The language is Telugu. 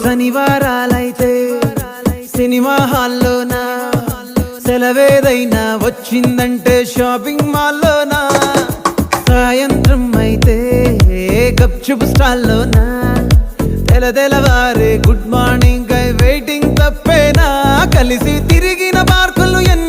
శనివారాలైతే సినిమా హాల్లోనా, సెలవేదైనా వచ్చిందంటే షాపింగ్ మాల్లోనా, సాయంత్రం అయితే గప్చుప్ స్టాల్లోనా, తెలవారే గుడ్ మార్నింగ్ వెయిటింగ్ తప్పేనా, కలిసి తిరిగిన పార్కులు ఎన్ని